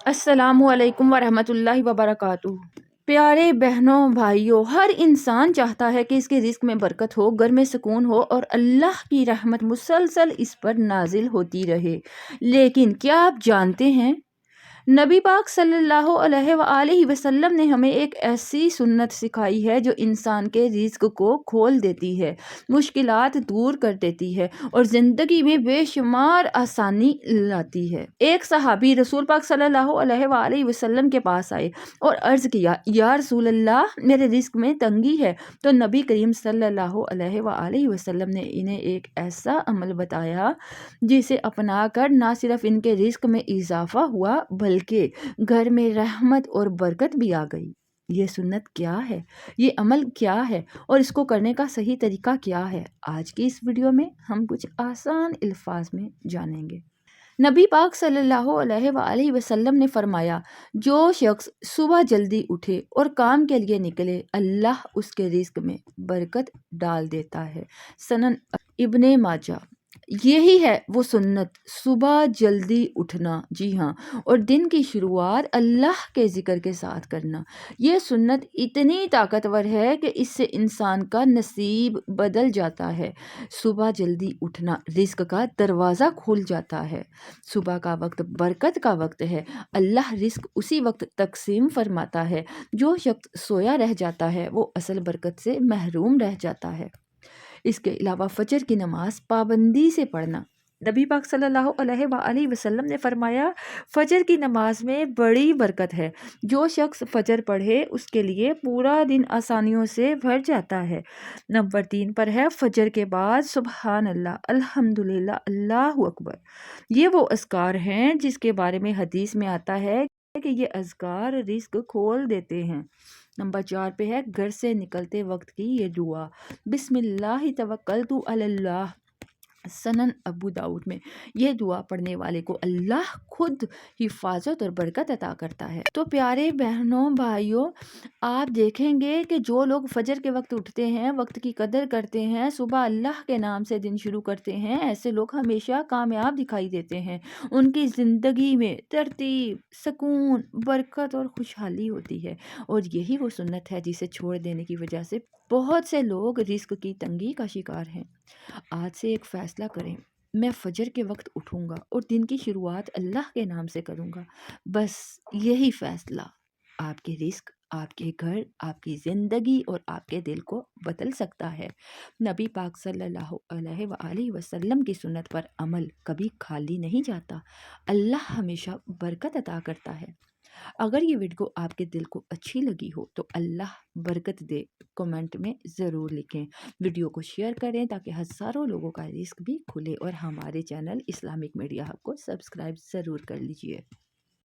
السلام علیکم ورحمۃ اللہ وبرکاتہ۔ پیارے بہنوں بھائیوں، ہر انسان چاہتا ہے کہ اس کے رزق میں برکت ہو، گھر میں سکون ہو اور اللہ کی رحمت مسلسل اس پر نازل ہوتی رہے۔ لیکن کیا آپ جانتے ہیں، نبی پاک صلی اللہ علیہ وآلہ وسلم نے ہمیں ایک ایسی سنت سکھائی ہے جو انسان کے رزق کو کھول دیتی ہے، مشکلات دور کر دیتی ہے اور زندگی میں بے شمار آسانی لاتی ہے۔ ایک صحابی رسول پاک صلی اللہ علیہ وآلہ وسلم کے پاس آئے اور عرض کیا، یا رسول اللہ، میرے رزق میں تنگی ہے۔ تو نبی کریم صلی اللہ علیہ وآلہ وسلم نے انہیں ایک ایسا عمل بتایا جسے اپنا کر نہ صرف ان کے رزق میں اضافہ ہوا بلکہ گھر میں رحمت اور برکت بھی آ گئی۔ یہ سنت کیا ہے؟ یہ عمل کیا ہے؟ اور اس کو کرنے کا صحیح طریقہ کیا ہے؟ آج کی اس ویڈیو میں ہم کچھ آسان الفاظ میں جانیں گے۔ نبی پاک صلی اللہ علیہ وآلہ وسلم نے فرمایا، جو شخص صبح جلدی اٹھے اور کام کے لیے نکلے، اللہ اس کے رزق میں برکت ڈال دیتا ہے۔ سنن ابن ماجہ۔ یہی ہے وہ سنت، صبح جلدی اٹھنا، جی ہاں، اور دن کی شروعات اللہ کے ذکر کے ساتھ کرنا۔ یہ سنت اتنی طاقتور ہے کہ اس سے انسان کا نصیب بدل جاتا ہے۔ صبح جلدی اٹھنا رزق کا دروازہ کھول جاتا ہے۔ صبح کا وقت برکت کا وقت ہے، اللہ رزق اسی وقت تقسیم فرماتا ہے۔ جو شخص سویا رہ جاتا ہے وہ اصل برکت سے محروم رہ جاتا ہے۔ اس کے علاوہ فجر کی نماز پابندی سے پڑھنا۔ نبی پاک صلی اللہ علیہ وآلہ وسلم نے فرمایا، فجر کی نماز میں بڑی برکت ہے۔ جو شخص فجر پڑھے اس کے لیے پورا دن آسانیوں سے بھر جاتا ہے۔ نمبر 3 پر ہے، فجر کے بعد سبحان اللہ، الحمدللہ، اللہ اکبر۔ یہ وہ اذکار ہیں جس کے بارے میں حدیث میں آتا ہے کہ یہ اذکار رزق کھول دیتے ہیں۔ نمبر 4 پہ ہے، گھر سے نکلتے وقت کی یہ دعا، بسم اللہ توکلت علی اللہ۔ سنن ابو داؤد میں یہ دعا پڑھنے والے کو اللہ خود حفاظت اور برکت عطا کرتا ہے۔ تو پیارے بہنوں بھائیوں، آپ دیکھیں گے کہ جو لوگ فجر کے وقت اٹھتے ہیں، وقت کی قدر کرتے ہیں، صبح اللہ کے نام سے دن شروع کرتے ہیں، ایسے لوگ ہمیشہ کامیاب دکھائی دیتے ہیں۔ ان کی زندگی میں ترتیب، سکون، برکت اور خوشحالی ہوتی ہے، اور یہی وہ سنت ہے جسے چھوڑ دینے کی وجہ سے بہت سے لوگ رزق کی تنگی کا شکار ہیں۔ آج سے ایک فیصلہ کریں، میں فجر کے وقت اٹھوں گا اور دن کی شروعات اللہ کے نام سے کروں گا۔ بس یہی فیصلہ آپ کے رزق، آپ کے گھر، آپ کی زندگی اور آپ کے دل کو بدل سکتا ہے۔ نبی پاک صلی اللہ علیہ وآلہ وسلم کی سنت پر عمل کبھی خالی نہیں جاتا۔ اللہ ہمیشہ برکت عطا کرتا ہے۔ اگر یہ ویڈیو آپ کے دل کو اچھی لگی ہو تو اللہ برکت دے کمنٹ میں ضرور لکھیں۔ ویڈیو کو شیئر کریں تاکہ ہزاروں لوگوں کا رزق بھی کھلے، اور ہمارے چینل اسلامک میڈیا ہب کو سبسکرائب ضرور کر لیجئے۔